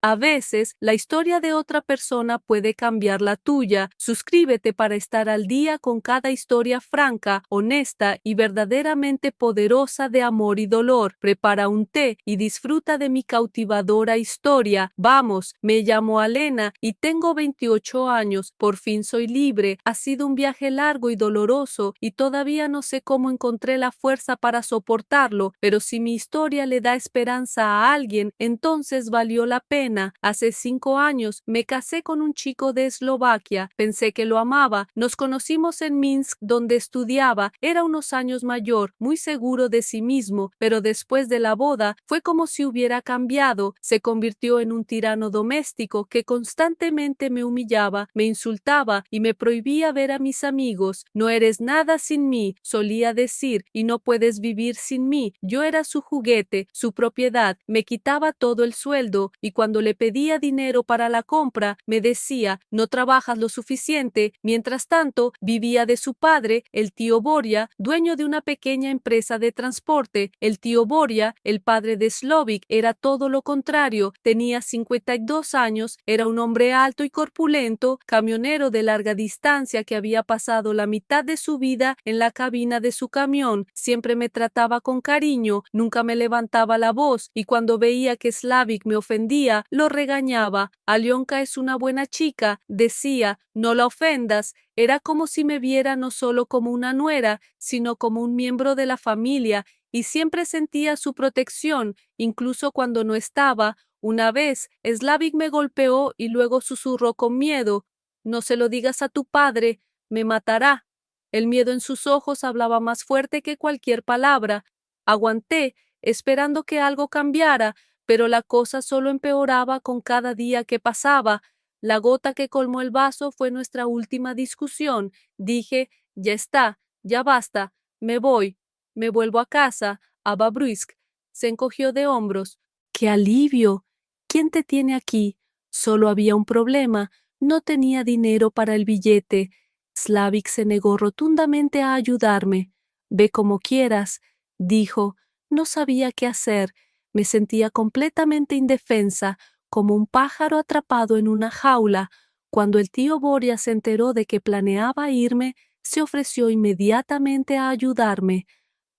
A veces, la historia de otra persona puede cambiar la tuya. Suscríbete para estar al día con cada historia franca, honesta y verdaderamente poderosa de amor y dolor. Prepara un té y disfruta de mi cautivadora historia. Vamos, me llamo Alena y tengo 28 años. Por fin soy libre. Ha sido un viaje largo y doloroso y todavía no sé cómo encontré la fuerza para soportarlo, pero si mi historia le da esperanza a alguien, entonces valió la pena. Hace 5 años me casé con un chico de Eslovaquia. Pensé que lo amaba. Nos conocimos en Minsk, donde estudiaba. Era unos años mayor, muy seguro de sí mismo, pero después de la boda fue como si hubiera cambiado. Se convirtió en un tirano doméstico que constantemente me humillaba, me insultaba y me prohibía ver a mis amigos. No eres nada sin mí, solía decir, y no puedes vivir sin mí. Yo era su juguete, su propiedad. Me quitaba todo el sueldo y cuando le pedía dinero para la compra, me decía, no trabajas lo suficiente. Mientras tanto, vivía de su padre, el tío Boria, dueño de una pequeña empresa de transporte. El tío Boria, el padre de Slovik, era todo lo contrario. Tenía 52 años, era un hombre alto y corpulento, camionero de larga distancia que había pasado la mitad de su vida en la cabina de su camión. Siempre me trataba con cariño, nunca me levantaba la voz y cuando veía que Slavik me ofendía, lo regañaba. Alionka es una buena chica, decía, no la ofendas. Era como si me viera no solo como una nuera, sino como un miembro de la familia, y siempre sentía su protección, incluso cuando no estaba. Una vez, Slavik me golpeó y luego susurró con miedo, no se lo digas a tu padre, me matará. El miedo en sus ojos hablaba más fuerte que cualquier palabra. Aguanté, esperando que algo cambiara, pero la cosa solo empeoraba con cada día que pasaba. La gota que colmó el vaso fue nuestra última discusión. Dije, ya está, ya basta, me voy, me vuelvo a casa, a Babruisk. Se encogió de hombros. ¡Qué alivio! ¿Quién te tiene aquí? Solo había un problema, no tenía dinero para el billete. Slavik se negó rotundamente a ayudarme. Ve como quieras, dijo. No sabía qué hacer. Me sentía completamente indefensa, como un pájaro atrapado en una jaula. Cuando el tío Boria se enteró de que planeaba irme, se ofreció inmediatamente a ayudarme.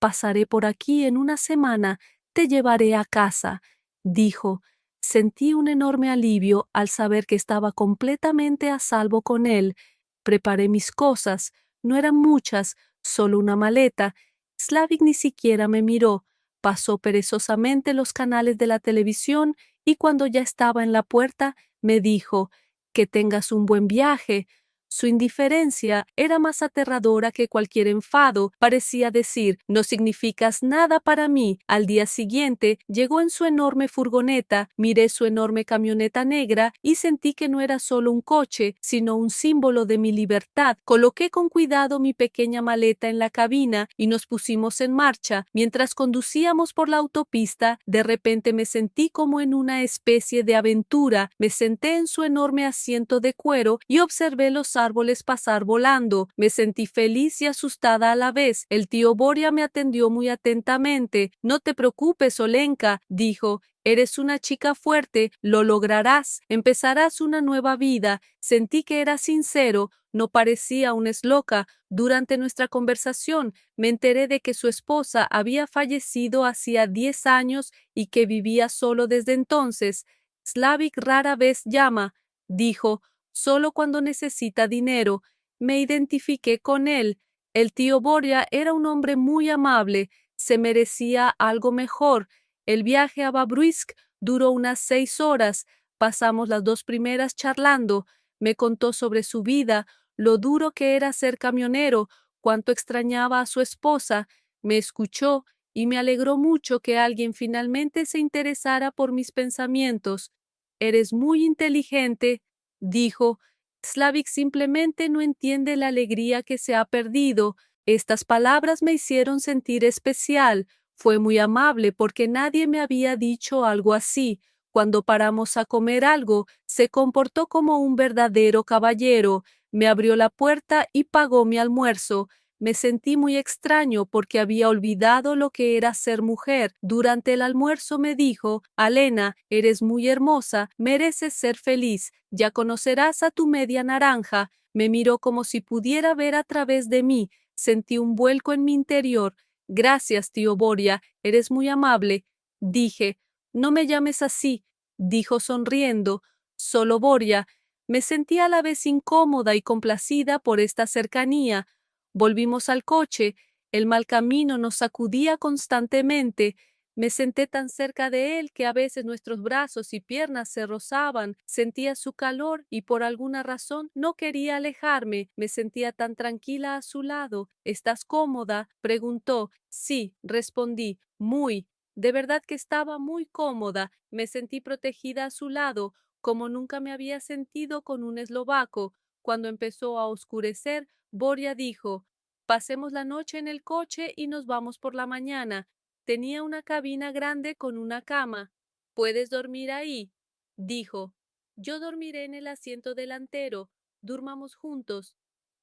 Pasaré por aquí en una semana, te llevaré a casa, dijo. Sentí un enorme alivio al saber que estaba completamente a salvo con él. Preparé mis cosas, no eran muchas, solo una maleta. Slavik ni siquiera me miró. Pasó perezosamente los canales de la televisión y cuando ya estaba en la puerta, me dijo, que tengas un buen viaje. Su indiferencia era más aterradora que cualquier enfado. Parecía decir, no significas nada para mí. Al día siguiente, llegó en su enorme furgoneta, miré su enorme camioneta negra y sentí que no era solo un coche, sino un símbolo de mi libertad. Coloqué con cuidado mi pequeña maleta en la cabina y nos pusimos en marcha. Mientras conducíamos por la autopista, de repente me sentí como en una especie de aventura. Me senté en su enorme asiento de cuero y observé los árboles pasar volando. Me sentí feliz y asustada a la vez. El tío Boria me atendió muy atentamente. No te preocupes, Olenka, dijo. Eres una chica fuerte, lo lograrás, empezarás una nueva vida. Sentí que era sincero, no parecía un esloca. Durante nuestra conversación me enteré de que su esposa había fallecido hacía 10 años y que vivía solo desde entonces. Slavik rara vez llama, dijo, solo cuando necesita dinero. Me identifiqué con él. El tío Boria era un hombre muy amable, se merecía algo mejor. El viaje a Babruisk duró unas 6 horas. Pasamos las 2 primeras charlando. Me contó sobre su vida, lo duro que era ser camionero, cuánto extrañaba a su esposa. Me escuchó y me alegró mucho que alguien finalmente se interesara por mis pensamientos. Eres muy inteligente, dijo. Slavik simplemente no entiende la alegría que se ha perdido. Estas palabras me hicieron sentir especial. Fue muy amable porque nadie me había dicho algo así. Cuando paramos a comer algo, se comportó como un verdadero caballero. Me abrió la puerta y pagó mi almuerzo. Me sentí muy extraño porque había olvidado lo que era ser mujer. Durante el almuerzo me dijo: Alena, eres muy hermosa, mereces ser feliz, ya conocerás a tu media naranja. Me miró como si pudiera ver a través de mí. Sentí un vuelco en mi interior. Gracias, tío Borja, eres muy amable. Dije: no me llames así, dijo sonriendo. Solo Borja. Me sentí a la vez incómoda y complacida por esta cercanía. Volvimos al coche. El mal camino nos sacudía constantemente. Me senté tan cerca de él que a veces nuestros brazos y piernas se rozaban. Sentía su calor y por alguna razón no quería alejarme. Me sentía tan tranquila a su lado. ¿Estás cómoda?, preguntó. Sí, respondí. Muy. De verdad que estaba muy cómoda. Me sentí protegida a su lado, como nunca me había sentido con un eslovaco. Cuando empezó a oscurecer, Borja dijo: pasemos la noche en el coche y nos vamos por la mañana. Tenía una cabina grande con una cama. ¿Puedes dormir ahí?, dijo. Yo dormiré en el asiento delantero. Durmamos juntos,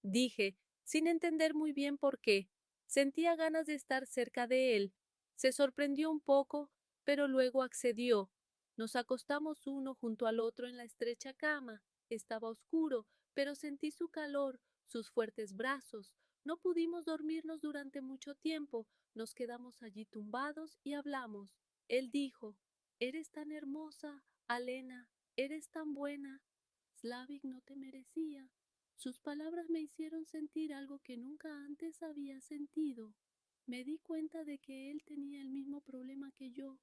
dije, sin entender muy bien por qué. Sentía ganas de estar cerca de él. Se sorprendió un poco, pero luego accedió. Nos acostamos uno junto al otro en la estrecha cama. Estaba oscuro, pero sentí su calor, sus fuertes brazos. No pudimos dormirnos durante mucho tiempo. Nos quedamos allí tumbados y hablamos. Él dijo: eres tan hermosa, Alena, eres tan buena. Slavik no te merecía. Sus palabras me hicieron sentir algo que nunca antes había sentido. Me di cuenta de que él tenía el mismo problema que yo.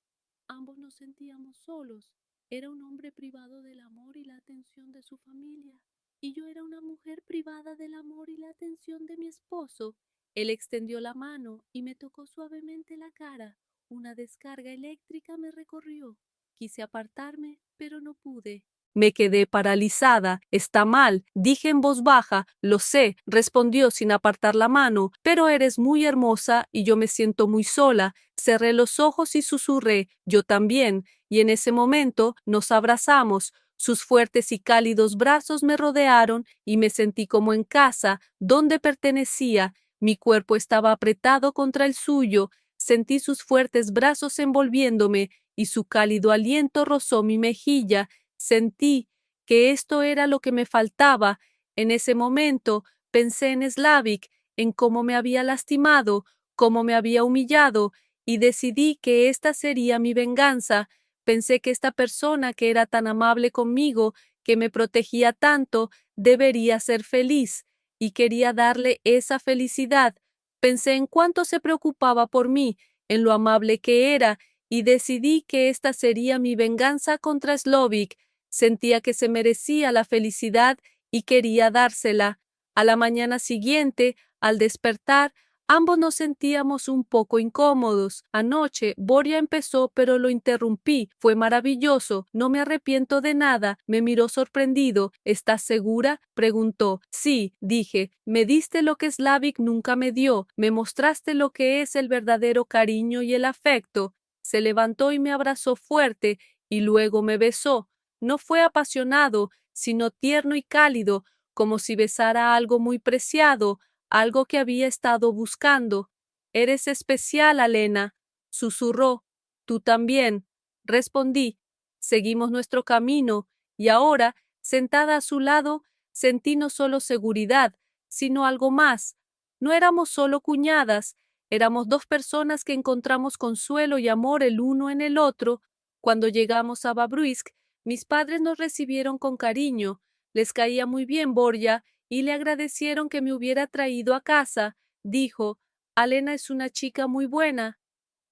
Ambos nos sentíamos solos. Era un hombre privado del amor y la atención de su familia, y yo era una mujer privada del amor y la atención de mi esposo. Él extendió la mano y me tocó suavemente la cara. Una descarga eléctrica me recorrió. Quise apartarme, pero no pude. Me quedé paralizada. Está mal, dije en voz baja. Lo sé, respondió sin apartar la mano, pero eres muy hermosa y yo me siento muy sola. Cerré los ojos y susurré: yo también, y en ese momento nos abrazamos. Sus fuertes y cálidos brazos me rodearon y me sentí como en casa, donde pertenecía. Mi cuerpo estaba apretado contra el suyo. Sentí sus fuertes brazos envolviéndome y su cálido aliento rozó mi mejilla. Sentí que esto era lo que me faltaba. En ese momento pensé en Slavik, en cómo me había lastimado, cómo me había humillado, y decidí que esta sería mi venganza. Pensé que esta persona que era tan amable conmigo, que me protegía tanto, debería ser feliz, y quería darle esa felicidad. Pensé en cuánto se preocupaba por mí, en lo amable que era, y decidí que esta sería mi venganza contra Slavik. Sentía que se merecía la felicidad y quería dársela. A la mañana siguiente, al despertar, ambos nos sentíamos un poco incómodos. Anoche, Borja empezó, pero lo interrumpí. Fue maravilloso. No me arrepiento de nada. Me miró sorprendido. ¿Estás segura?, preguntó. Sí, dije. Me diste lo que Slavik nunca me dio. Me mostraste lo que es el verdadero cariño y el afecto. Se levantó y me abrazó fuerte, y luego me besó. No fue apasionado, sino tierno y cálido, como si besara algo muy preciado, algo que había estado buscando. Eres especial, Alena, susurró. Tú también, respondí. Seguimos nuestro camino, y ahora, sentada a su lado, sentí no solo seguridad, sino algo más. No éramos solo cuñadas, éramos dos personas que encontramos consuelo y amor el uno en el otro. Cuando llegamos a Babruisk, mis padres nos recibieron con cariño. Les caía muy bien Borja y le agradecieron que me hubiera traído a casa. Dijo: Alena es una chica muy buena.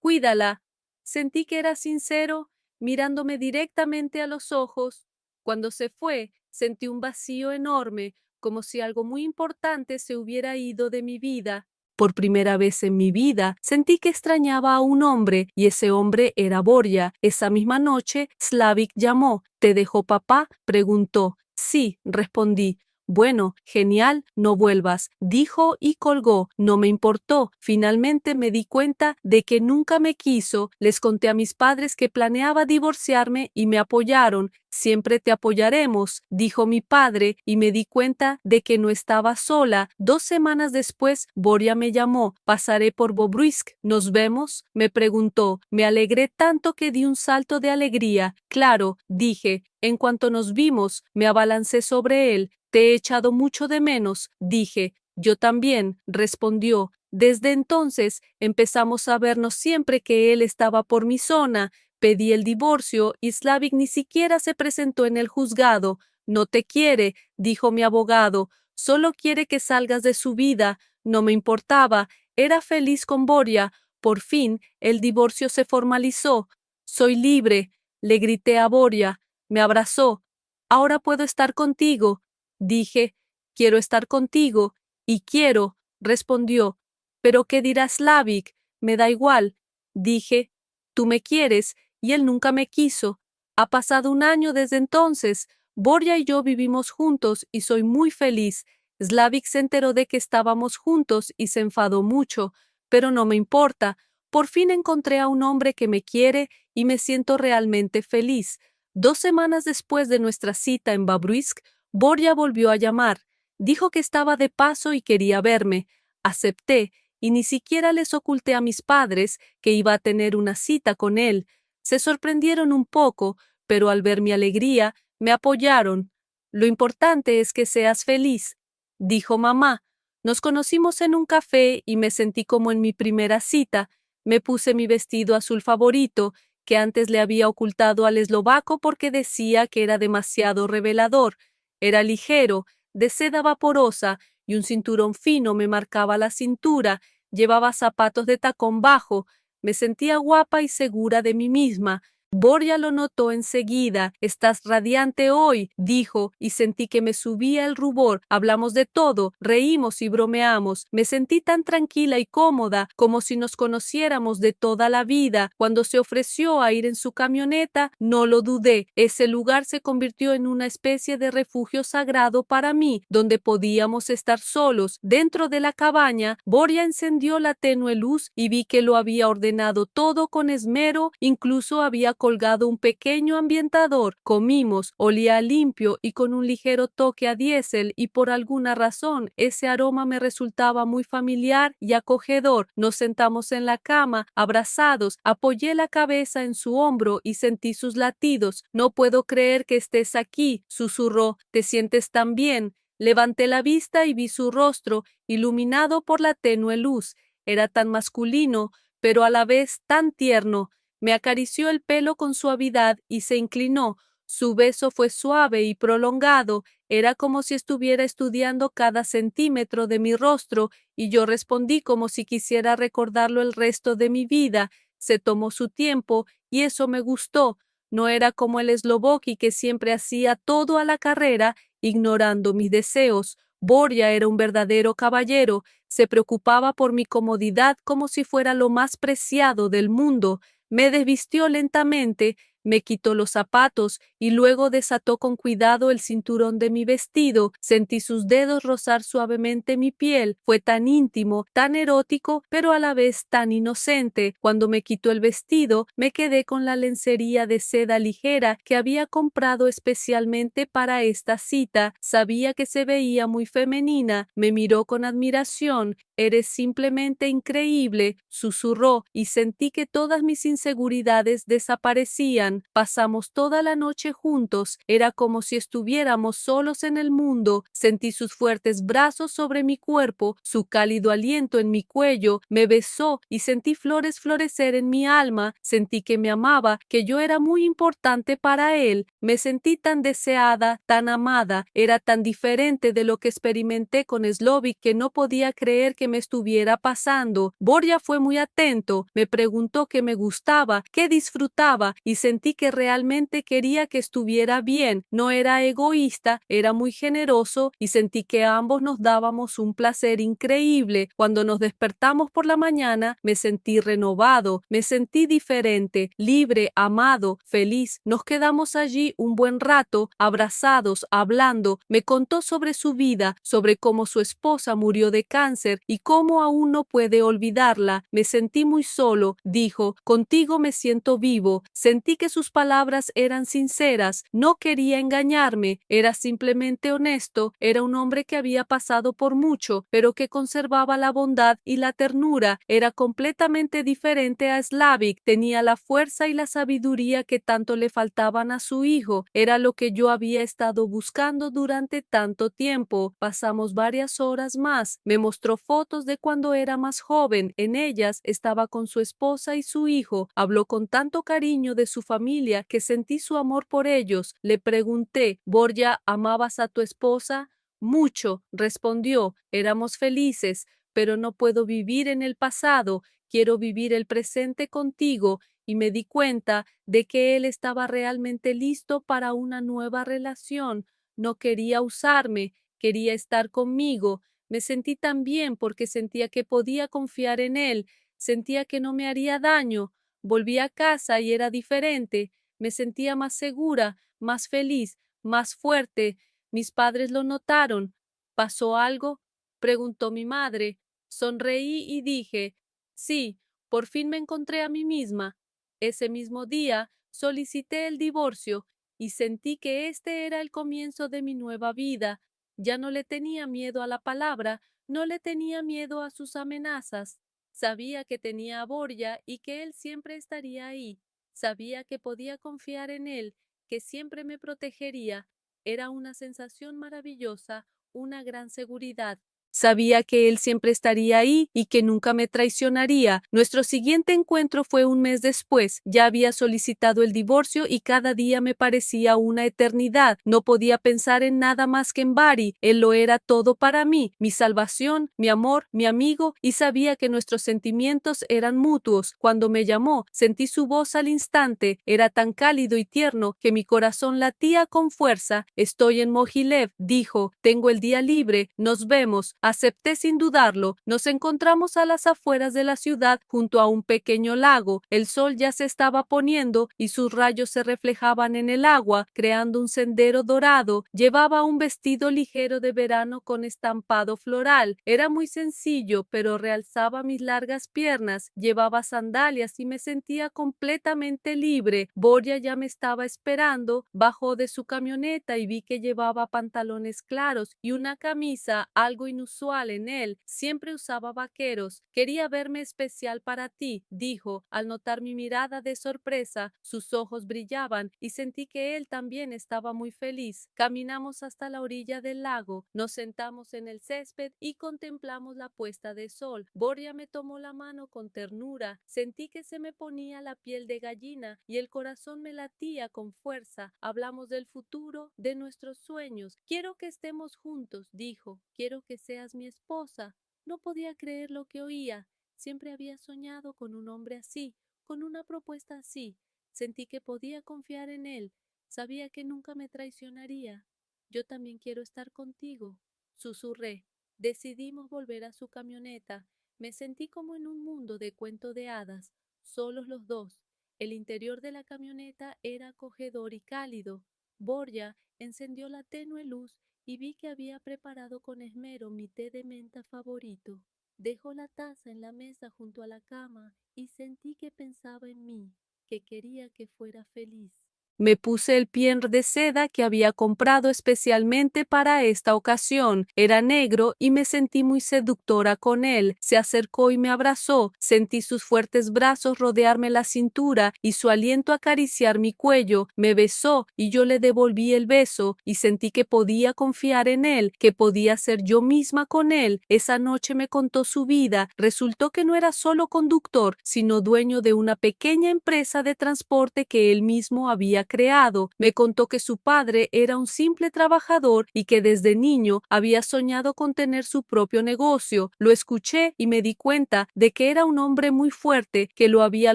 Cuídala. Sentí que era sincero, mirándome directamente a los ojos. Cuando se fue, sentí un vacío enorme, como si algo muy importante se hubiera ido de mi vida. Por primera vez en mi vida, sentí que extrañaba a un hombre, y ese hombre era Borja. Esa misma noche, Slavik llamó. ¿Te dejó papá?, preguntó. Sí, respondí. Bueno, genial, no vuelvas, dijo y colgó. No me importó. Finalmente me di cuenta de que nunca me quiso. Les conté a mis padres que planeaba divorciarme y me apoyaron. Siempre te apoyaremos, dijo mi padre, y me di cuenta de que no estaba sola. 2 semanas después, Borja me llamó. Pasaré por Bobruisk. ¿Nos vemos? Me preguntó. Me alegré tanto que di un salto de alegría. Claro, dije. En cuanto nos vimos, me abalancé sobre él. Te he echado mucho de menos, dije. Yo también, respondió. Desde entonces empezamos a vernos siempre que él estaba por mi zona. Pedí el divorcio y Slavik ni siquiera se presentó en el juzgado. No te quiere, dijo mi abogado. Solo quiere que salgas de su vida. No me importaba. Era feliz con Borja. Por fin, el divorcio se formalizó. Soy libre, le grité a Borja. Me abrazó. Ahora puedo estar contigo. Dije, quiero estar contigo, y quiero, respondió. ¿Pero qué dirá Slavik? Me da igual. Dije, tú me quieres, y él nunca me quiso. Ha pasado un año desde entonces. Borja y yo vivimos juntos y soy muy feliz. Slavik se enteró de que estábamos juntos y se enfadó mucho, pero no me importa. Por fin encontré a un hombre que me quiere y me siento realmente feliz. 2 semanas después de nuestra cita en Babruisk, Borja volvió a llamar. Dijo que estaba de paso y quería verme. Acepté, y ni siquiera les oculté a mis padres que iba a tener una cita con él. Se sorprendieron un poco, pero al ver mi alegría, me apoyaron. Lo importante es que seas feliz, dijo mamá. Nos conocimos en un café y me sentí como en mi primera cita. Me puse mi vestido azul favorito, que antes le había ocultado al eslovaco porque decía que era demasiado revelador. Era ligero, de seda vaporosa, y un cinturón fino me marcaba la cintura. Llevaba zapatos de tacón bajo. Me sentía guapa y segura de mí misma. Borja lo notó enseguida. Estás radiante hoy, dijo, y sentí que me subía el rubor. Hablamos de todo, reímos y bromeamos. Me sentí tan tranquila y cómoda, como si nos conociéramos de toda la vida. Cuando se ofreció a ir en su camioneta, no lo dudé. Ese lugar se convirtió en una especie de refugio sagrado para mí, donde podíamos estar solos. Dentro de la cabaña, Borja encendió la tenue luz y vi que lo había ordenado todo con esmero, incluso había colgado un pequeño ambientador. Comimos, olía limpio y con un ligero toque a diésel, y por alguna razón ese aroma me resultaba muy familiar y acogedor. Nos sentamos en la cama, abrazados. Apoyé la cabeza en su hombro y sentí sus latidos. No puedo creer que estés aquí, susurró. ¿Te sientes tan bien? Levanté la vista y vi su rostro, iluminado por la tenue luz. Era tan masculino, pero a la vez tan tierno. Me acarició el pelo con suavidad y se inclinó. Su beso fue suave y prolongado. Era como si estuviera estudiando cada centímetro de mi rostro, y yo respondí como si quisiera recordarlo el resto de mi vida. Se tomó su tiempo, y eso me gustó. No era como el esloboki, que siempre hacía todo a la carrera, ignorando mis deseos. Borja era un verdadero caballero. Se preocupaba por mi comodidad como si fuera lo más preciado del mundo. Me desvistió lentamente, me quitó los zapatos y luego desató con cuidado el cinturón de mi vestido. Sentí sus dedos rozar suavemente mi piel. Fue tan íntimo, tan erótico, pero a la vez tan inocente. Cuando me quitó el vestido, me quedé con la lencería de seda ligera que había comprado especialmente para esta cita. Sabía que se veía muy femenina. Me miró con admiración. Eres simplemente increíble, susurró, y sentí que todas mis inseguridades desaparecían. Pasamos toda la noche juntos. Era como si estuviéramos solos en el mundo. Sentí sus fuertes brazos sobre mi cuerpo, su cálido aliento en mi cuello. Me besó y sentí flores florecer en mi alma. Sentí que me amaba, que yo era muy importante para él. Me sentí tan deseada, tan amada. Era tan diferente de lo que experimenté con Slavik que no podía creer que me estuviera pasando. Borja fue muy atento. Me preguntó qué me gustaba, qué disfrutaba, y sentí que realmente quería que estuviera bien. No era egoísta, era muy generoso y sentí que ambos nos dábamos un placer increíble. Cuando nos despertamos por la mañana, me sentí renovado, me sentí diferente, libre, amado, feliz. Nos quedamos allí un buen rato, abrazados, hablando. Me contó sobre su vida, sobre cómo su esposa murió de cáncer y cómo aún no puede olvidarla. Me sentí muy solo, dijo, contigo me siento vivo. Sentí que sus palabras eran sinceras, no quería engañarme, era simplemente honesto, era un hombre que había pasado por mucho, pero que conservaba la bondad y la ternura. Era completamente diferente a Slavik, tenía la fuerza y la sabiduría que tanto le faltaban a su hijo. Era lo que yo había estado buscando durante tanto tiempo. Pasamos varias horas más. Me mostró fotos de cuando era más joven. En ellas estaba con su esposa y su hijo. Habló con tanto cariño de su familia que sentí su amor por ellos. Le pregunté, Borja, ¿amabas a tu esposa? Mucho, respondió. Éramos felices, pero no puedo vivir en el pasado. Quiero vivir el presente contigo. Y me di cuenta de que él estaba realmente listo para una nueva relación. No quería usarme, quería estar conmigo. Me sentí tan bien porque sentía que podía confiar en él, sentía que no me haría daño. Volví a casa y era diferente. Me sentía más segura, más feliz, más fuerte. Mis padres lo notaron. ¿Pasó algo?, preguntó mi madre. Sonreí y dije, sí, por fin me encontré a mí misma. Ese mismo día solicité el divorcio y sentí que este era el comienzo de mi nueva vida. Ya no le tenía miedo a la palabra, no le tenía miedo a sus amenazas. Sabía que tenía a Borja y que él siempre estaría ahí. Sabía que podía confiar en él, que siempre me protegería. Era una sensación maravillosa, una gran seguridad. Sabía que él siempre estaría ahí y que nunca me traicionaría. Nuestro siguiente encuentro fue un mes después. Ya había solicitado el divorcio y cada día me parecía una eternidad. No podía pensar en nada más que en Bari. Él lo era todo para mí, mi salvación, mi amor, mi amigo, y sabía que nuestros sentimientos eran mutuos. Cuando me llamó, sentí su voz al instante. Era tan cálido y tierno que mi corazón latía con fuerza. Estoy en Mogilev, dijo. Tengo el día libre. Nos vemos. Acepté sin dudarlo. Nos encontramos a las afueras de la ciudad junto a un pequeño lago. El sol ya se estaba poniendo y sus rayos se reflejaban en el agua, creando un sendero dorado. Llevaba un vestido ligero de verano con estampado floral. Era muy sencillo, pero realzaba mis largas piernas. Llevaba sandalias y me sentía completamente libre. Borja ya me estaba esperando. Bajó de su camioneta y vi que llevaba pantalones claros y una camisa algo inusual en él. Siempre usaba vaqueros. Quería verme especial para ti, dijo. Al notar mi mirada de sorpresa, sus ojos brillaban y sentí que él también estaba muy feliz. Caminamos hasta la orilla del lago, nos sentamos en el césped y contemplamos la puesta de sol. Borja me tomó la mano con ternura. Sentí que se me ponía la piel de gallina y el corazón me latía con fuerza. Hablamos del futuro, de nuestros sueños. Quiero que estemos juntos, dijo. Quiero que seas mi esposa. No podía creer lo que oía. Siempre había soñado con un hombre así, con una propuesta así. Sentí que podía confiar en él. Sabía que nunca me traicionaría. Yo también quiero estar contigo, susurré. Decidimos volver a su camioneta. Me sentí como en un mundo de cuento de hadas, solos los dos. El interior de la camioneta era acogedor y cálido. Borja encendió la tenue luz y vi que había preparado con esmero mi té de menta favorito. Dejó la taza en la mesa junto a la cama y sentí que pensaba en mí, que quería que fuera feliz. Me puse el piel de seda que había comprado especialmente para esta ocasión. Era negro y me sentí muy seductora con él. Se acercó y me abrazó. Sentí sus fuertes brazos rodearme la cintura y su aliento acariciar mi cuello. Me besó y yo le devolví el beso y sentí que podía confiar en él, que podía ser yo misma con él. Esa noche me contó su vida. Resultó que no era solo conductor, sino dueño de una pequeña empresa de transporte que él mismo había había creado. Me contó que su padre era un simple trabajador y que desde niño había soñado con tener su propio negocio. Lo escuché y me di cuenta de que era un hombre muy fuerte, que lo había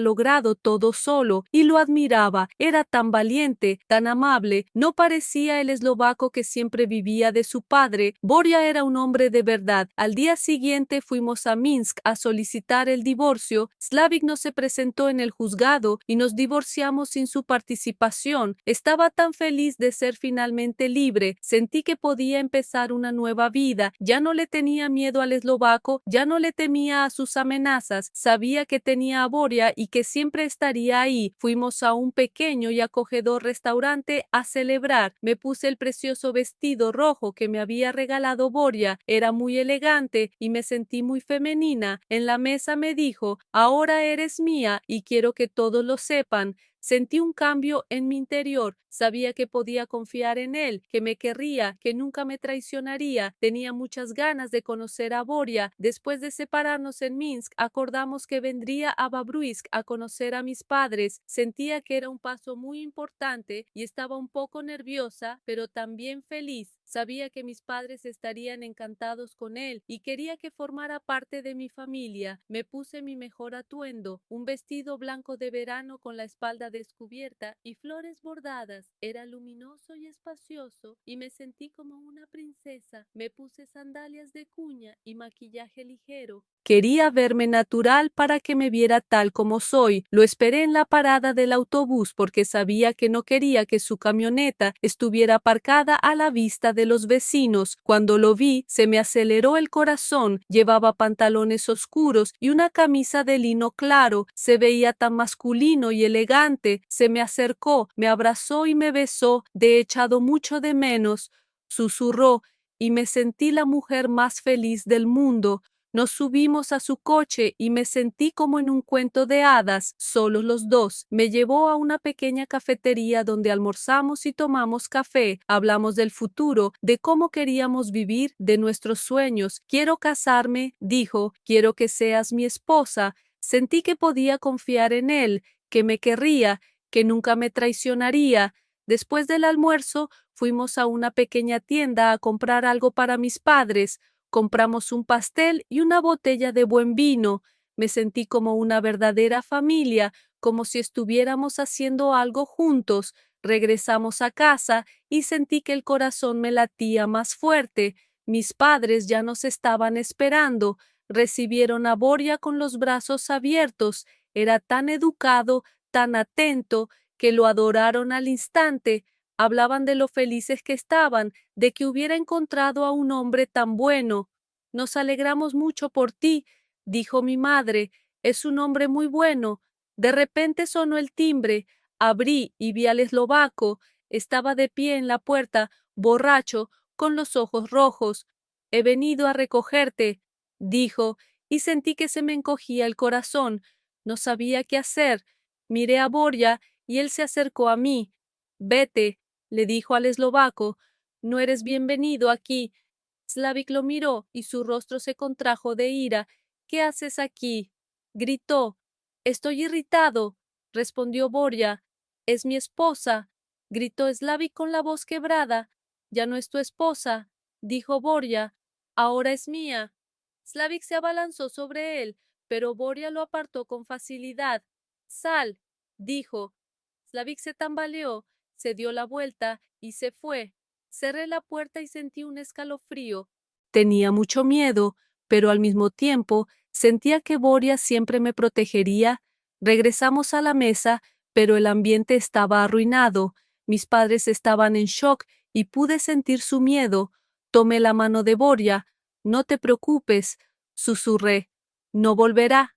logrado todo solo, y lo admiraba. Era tan valiente, tan amable, no parecía el eslovaco que siempre vivía de su padre. Borja era un hombre de verdad. Al día siguiente fuimos a Minsk a solicitar el divorcio. Slavik no se presentó en el juzgado y nos divorciamos sin su participación. Estaba tan feliz de ser finalmente libre. Sentí que podía empezar una nueva vida. Ya no le tenía miedo al eslovaco, ya no le temía a sus amenazas. Sabía que tenía a Borja y que siempre estaría ahí. Fuimos a un pequeño y acogedor restaurante a celebrar. Me puse el precioso vestido rojo que me había regalado Borja. Era muy elegante y me sentí muy femenina. En la mesa me dijo: ahora eres mía y quiero que todos lo sepan. Sentí un cambio en mi interior. Sabía que podía confiar en él, que me querría, que nunca me traicionaría. Tenía muchas ganas de conocer a Borja. Después de separarnos en Minsk, acordamos que vendría a Babruisk a conocer a mis padres. Sentía que era un paso muy importante y estaba un poco nerviosa, pero también feliz. Sabía que mis padres estarían encantados con él y quería que formara parte de mi familia. Me puse mi mejor atuendo, un vestido blanco de verano con la espalda descubierta y flores bordadas. Era luminoso y espacioso y me sentí como una princesa. Me puse sandalias de cuña y maquillaje ligero. Quería verme natural para que me viera tal como soy. Lo esperé en la parada del autobús porque sabía que no quería que su camioneta estuviera aparcada a la vista de los vecinos. Cuando lo vi, se me aceleró el corazón. Llevaba pantalones oscuros y una camisa de lino claro. Se veía tan masculino y elegante. Se me acercó, me abrazó y me besó. Te he echado mucho de menos, susurró, y me sentí la mujer más feliz del mundo. Nos subimos a su coche y me sentí como en un cuento de hadas, solos los dos. Me llevó a una pequeña cafetería donde almorzamos y tomamos café. Hablamos del futuro, de cómo queríamos vivir, de nuestros sueños. Quiero casarme, dijo, quiero que seas mi esposa. Sentí que podía confiar en él, que me querría, que nunca me traicionaría. Después del almuerzo, fuimos a una pequeña tienda a comprar algo para mis padres. Compramos un pastel y una botella de buen vino. Me sentí como una verdadera familia, como si estuviéramos haciendo algo juntos. Regresamos a casa y sentí que el corazón me latía más fuerte. Mis padres ya nos estaban esperando. Recibieron a Borja con los brazos abiertos. Era tan educado, tan atento, que lo adoraron al instante. Hablaban de lo felices que estaban, de que hubiera encontrado a un hombre tan bueno. Nos alegramos mucho por ti, dijo mi madre. Es un hombre muy bueno. De repente sonó el timbre. Abrí y vi al eslovaco. Estaba de pie en la puerta, borracho, con los ojos rojos. He venido a recogerte, dijo, y sentí que se me encogía el corazón. No sabía qué hacer. Miré a Borja y él se acercó a mí. Vete, le dijo al eslovaco, no eres bienvenido aquí. Slavik lo miró y su rostro se contrajo de ira. ¿Qué haces aquí? Gritó. Estoy irritado, respondió Borja. Es mi esposa, gritó Slavik con la voz quebrada. Ya no es tu esposa, dijo Borja. Ahora es mía. Slavik se abalanzó sobre él, pero Borja lo apartó con facilidad. Sal, dijo. Slavik se tambaleó, se dio la vuelta y se fue. Cerré la puerta y sentí un escalofrío. Tenía mucho miedo, pero al mismo tiempo sentía que Borja siempre me protegería. Regresamos a la mesa, pero el ambiente estaba arruinado. Mis padres estaban en shock y pude sentir su miedo. Tomé la mano de Borja. No te preocupes, susurré. No volverá.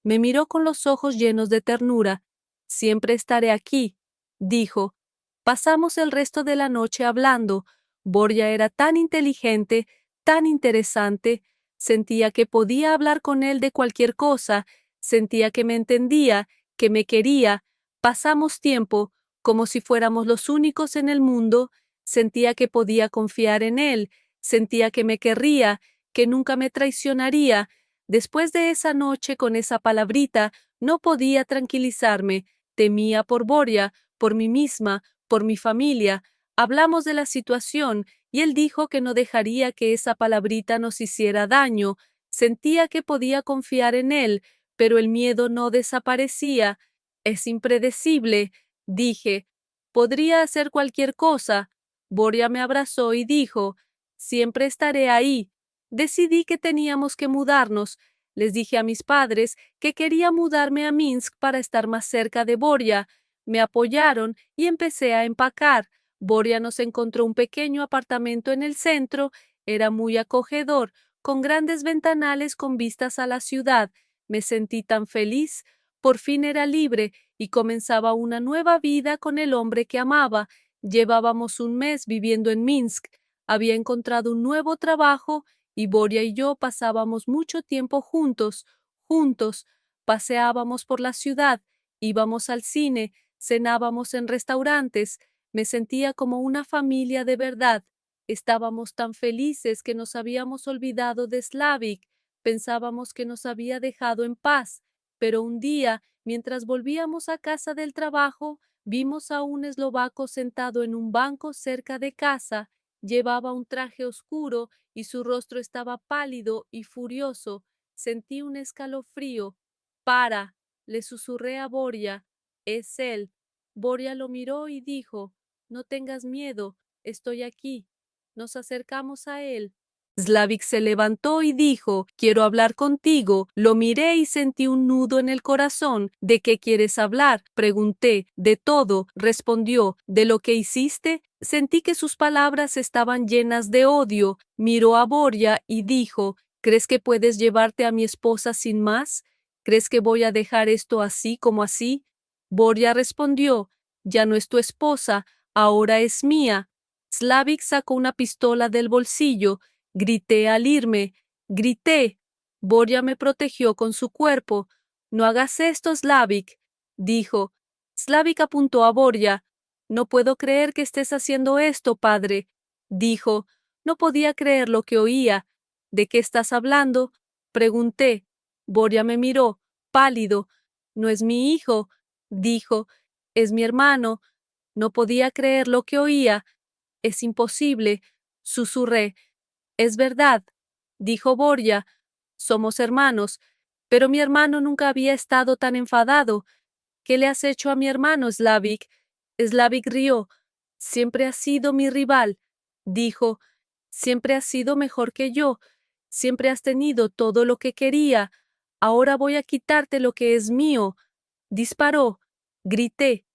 Me miró con los ojos llenos de ternura. Siempre estaré aquí, dijo. Pasamos el resto de la noche hablando. Borja era tan inteligente, tan interesante. Sentía que podía hablar con él de cualquier cosa. Sentía que me entendía, que me quería. Pasamos tiempo, como si fuéramos los únicos en el mundo. Sentía que podía confiar en él. Sentía que me querría, que nunca me traicionaría. Después de esa noche con esa palabrita, no podía tranquilizarme. Temía por Borja, por mí misma, por mi familia. Hablamos de la situación y él dijo que no dejaría que esa palabrita nos hiciera daño. Sentía que podía confiar en él, pero el miedo no desaparecía. Es impredecible, dije. Podría hacer cualquier cosa. Borja me abrazó y dijo, siempre estaré ahí. Decidí que teníamos que mudarnos. Les dije a mis padres que quería mudarme a Minsk para estar más cerca de Borja. Me apoyaron y empecé a empacar. Borja nos encontró un pequeño apartamento en el centro. Era muy acogedor, con grandes ventanales con vistas a la ciudad. Me sentí tan feliz. Por fin era libre y comenzaba una nueva vida con el hombre que amaba. Llevábamos un mes viviendo en Minsk. Había encontrado un nuevo trabajo y Borja y yo pasábamos mucho tiempo juntos. Paseábamos por la ciudad, íbamos al cine, cenábamos en restaurantes. Me sentía como una familia de verdad. Estábamos tan felices que nos habíamos olvidado de Slavik. Pensábamos que nos había dejado en paz. Pero un día, mientras volvíamos a casa del trabajo, vimos a un eslovaco sentado en un banco cerca de casa. Llevaba un traje oscuro y su rostro estaba pálido y furioso. Sentí un escalofrío. Para, le susurré a Borja. Es él. Borja lo miró y dijo, no tengas miedo, estoy aquí. Nos acercamos a él. Slavik se levantó y dijo, quiero hablar contigo. Lo miré y sentí un nudo en el corazón. ¿De qué quieres hablar? Pregunté. De todo, respondió. ¿De lo que hiciste? Sentí que sus palabras estaban llenas de odio. Miró a Borja y dijo, ¿crees que puedes llevarte a mi esposa sin más? ¿Crees que voy a dejar esto así como así? Borja respondió, ya no es tu esposa, ahora es mía. Slavik sacó una pistola del bolsillo. Grité al irme. Grité. Borja me protegió con su cuerpo. No hagas esto, Slavik, dijo. Slavik apuntó a Borja. No puedo creer que estés haciendo esto, padre, dijo. No podía creer lo que oía. ¿De qué estás hablando? Pregunté. Borja me miró, pálido. No es mi hijo, dijo. Es mi hermano. No podía creer lo que oía. Es imposible, susurré. Es verdad, dijo Borja. Somos hermanos, pero mi hermano nunca había estado tan enfadado. ¿Qué le has hecho a mi hermano, Slavik? Slavik rió. Siempre has sido mi rival, dijo. Siempre has sido mejor que yo. Siempre has tenido todo lo que quería. Ahora voy a quitarte lo que es mío. Disparó. Grité.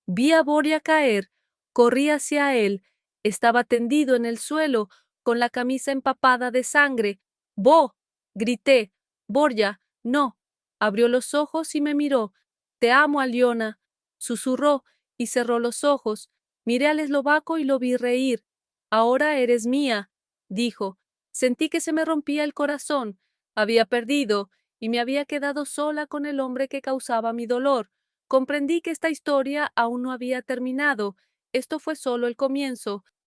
Vi a Borja caer. Corrí hacia él. Estaba tendido en el suelo, con la camisa empapada de sangre. ¡Bo! Grité. Borja, no. Abrió los ojos y me miró. Te amo, Aliona, susurró y cerró los ojos. Miré al eslovaco y lo vi reír. Ahora eres mía, dijo. Sentí que se me rompía el corazón. Había perdido y me había quedado sola con el hombre que causaba mi dolor. Comprendí que esta historia aún no había terminado. Esto fue solo el comienzo.